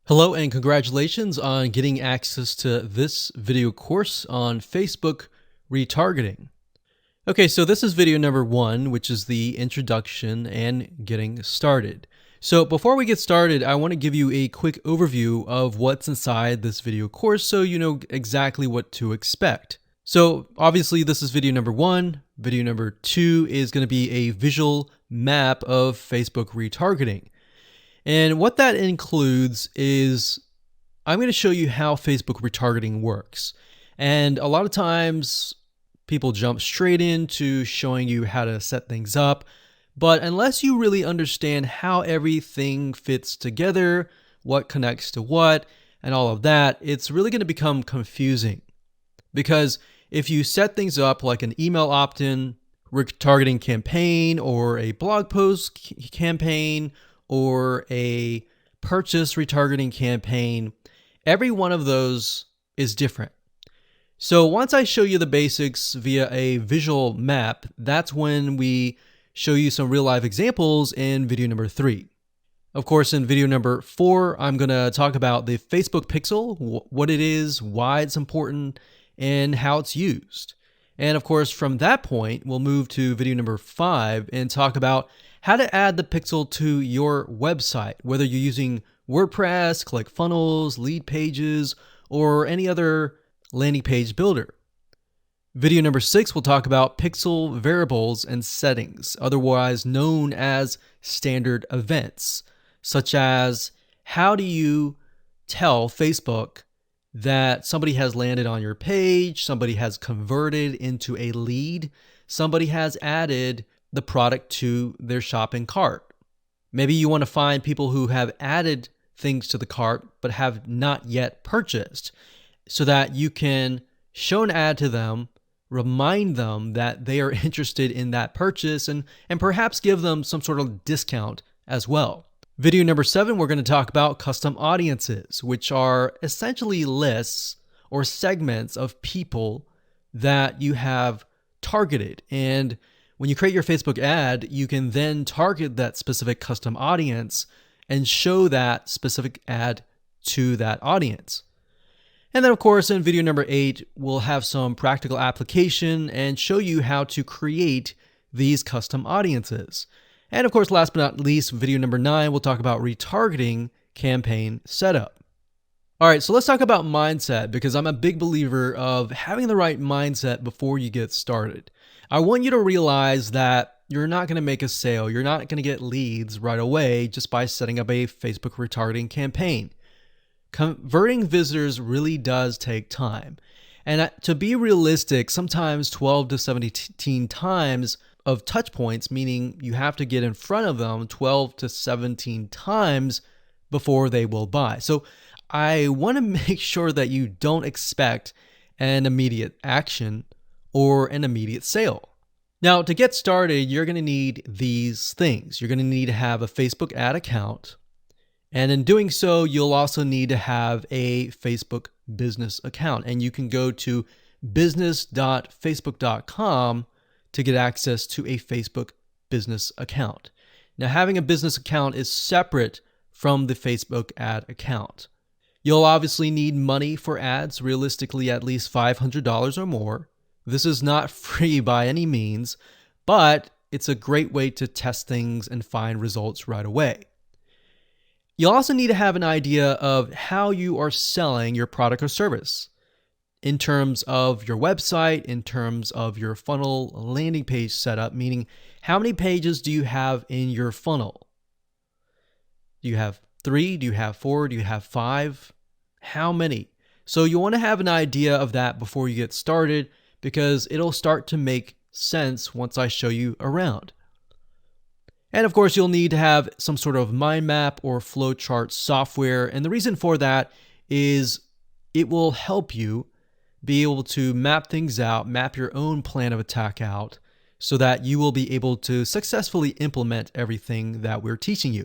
Hello and congratulations on getting access to this video course on Facebook retargeting. Okay, so this is video number 1, which is the introduction and getting started. So before we get started, I want to give you a quick overview of what's inside this video course so you know exactly what to expect. So obviously this is video number 1. Video number 2 is going to be a visual map of Facebook retargeting. And what that includes is I'm going to show you how Facebook retargeting works. And a lot of times people jump straight into showing you how to set things up. But unless you really understand how everything fits together, what connects to what, and all of that, it's really going to become confusing. Because if you set things up like an email opt-in retargeting campaign or a blog post campaign, or a purchase retargeting campaign, every one of those is different. So once I show you the basics via a visual map, that's when we show you some real life examples in video number 3. Of course, in video number 4, I'm going to talk about the Facebook Pixel, what it is, why it's important, and how it's used. And of course, from that point, we'll move to video number 5 and talk about how to add the pixel to your website, whether you're using WordPress, ClickFunnels, Leadpages, or any other landing page builder. Video number 6 will talk about pixel variables and settings, otherwise known as standard events, such as how do you tell Facebook that somebody has landed on your page, somebody has converted into a lead, somebody has added the product to their shopping cart. Maybe you want to find people who have added things to the cart but have not yet purchased so that you can show an ad to them, remind them that they are interested in that purchase, and perhaps give them some sort of discount as well. Video number 7, we're going to talk about custom audiences, which are essentially lists or segments of people that you have targeted. And when you create your Facebook ad, you can then target that specific custom audience and show that specific ad to that audience. And then of course, in video number 8, we'll have some practical application and show you how to create these custom audiences. And of course, last but not least, video number 9, we'll talk about retargeting campaign setup. All right, so let's talk about mindset, because I'm a big believer of having the right mindset before you get started. I want you to realize that you're not going to make a sale. You're not going to get leads right away just by setting up a Facebook retargeting campaign. Converting visitors really does take time. And to be realistic, sometimes 12 to 17 times of touch points, meaning you have to get in front of them 12 to 17 times before they will buy. So I want to make sure that you don't expect an immediate action or an immediate sale. Now, to get started, you're going to need these things. You're going to need to have a Facebook ad account. And in doing so, you'll also need to have a Facebook business account. And you can go to business.facebook.com to get access to a Facebook business account. Now, having a business account is separate from the Facebook ad account. You'll obviously need money for ads, realistically at least $500 or more. This is not free by any means, but it's a great way to test things and find results right away. You'll also need to have an idea of how you are selling your product or service in terms of your website, in terms of your funnel landing page setup, meaning how many pages do you have in your funnel? Do you have 3? Do you have 4? Do you have 5? How many? So you want to have an idea of that before you get started, because it'll start to make sense once I show you around. And of course, you'll need to have some sort of mind map or flowchart software. And the reason for that is it will help you be able to map things out, map your own plan of attack out, so that you will be able to successfully implement everything that we're teaching you.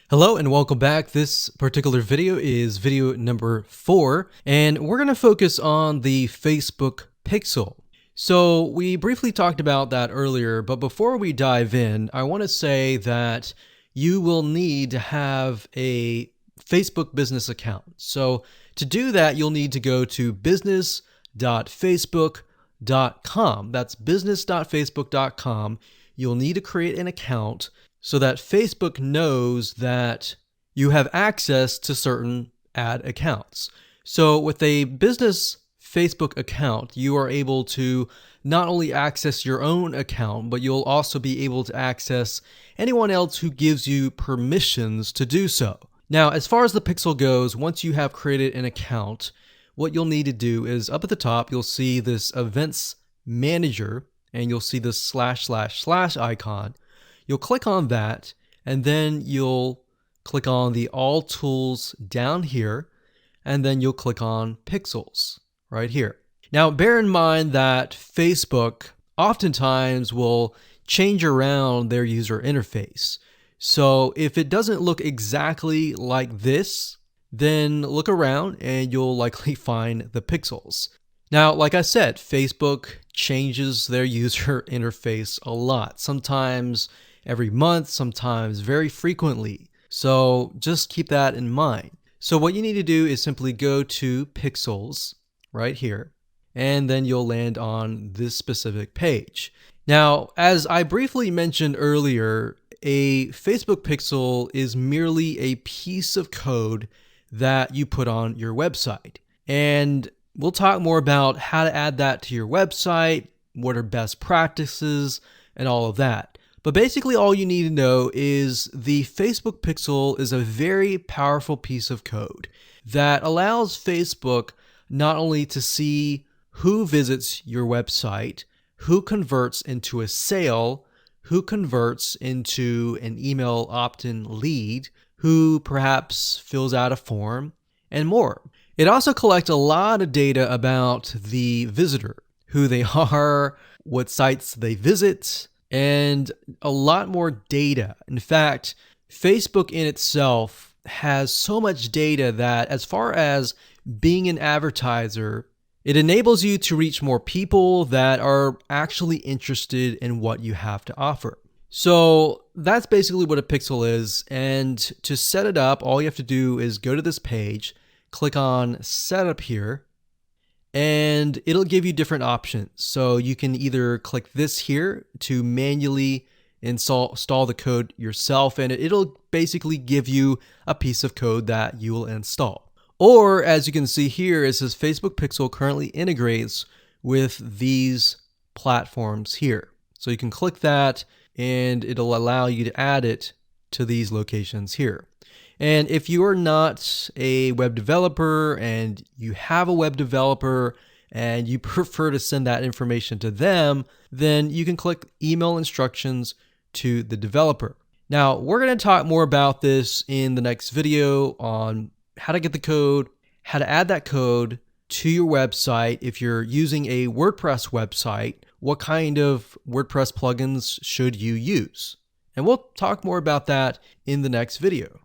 Hello and welcome back. This particular video is video number 4, and we're going to focus on the Facebook Pixel. So we briefly talked about that earlier, but before we dive in, I want to say that you will need to have a Facebook business account. So to do that, you'll need to go to business.facebook.com. That's business.facebook.com. You'll need to create an account so that Facebook knows that you have access to certain ad accounts. So with a business Facebook account, you are able to not only access your own account, but you'll also be able to access anyone else who gives you permissions to do so. Now, as far as the Pixel goes, once you have created an account, what you'll need to do is up at the top, you'll see this Events Manager, and you'll see this / icon. You'll click on that, and then you'll click on the All Tools down here, and then you'll click on Pixels right here. Now, bear in mind that Facebook oftentimes will change around their user interface. So if it doesn't look exactly like this, then look around and you'll likely find the pixels. Now, like I said, Facebook changes their user interface a lot, sometimes every month, sometimes very frequently. So just keep that in mind. So what you need to do is simply go to Pixels right here, and then you'll land on this specific page. Now, as I briefly mentioned earlier, a Facebook pixel is merely a piece of code that you put on your website. And we'll talk more about how to add that to your website, what are best practices, and all of that. But basically all you need to know is the Facebook pixel is a very powerful piece of code that allows Facebook not only to see who visits your website, who converts into a sale, who converts into an email opt-in lead, who perhaps fills out a form, and more. It also collects a lot of data about the visitor, who they are, what sites they visit, and a lot more data. In fact, Facebook in itself has so much data that as far as being an advertiser, it enables you to reach more people that are actually interested in what you have to offer. So that's basically what a pixel is. And to set it up, all you have to do is go to this page, click on Setup here, and it'll give you different options. So you can either click this here to manually install the code yourself, and it'll basically give you a piece of code that you will install. Or as you can see here, it says Facebook Pixel currently integrates with these platforms here. So you can click that and it'll allow you to add it to these locations here. And if you are not a web developer and you have a web developer and you prefer to send that information to them, then you can click email instructions to the developer. Now, we're going to talk more about this in the next video on how to get the code, how to add that code to your website. If you're using a WordPress website, what kind of WordPress plugins should you use? And we'll talk more about that in the next video.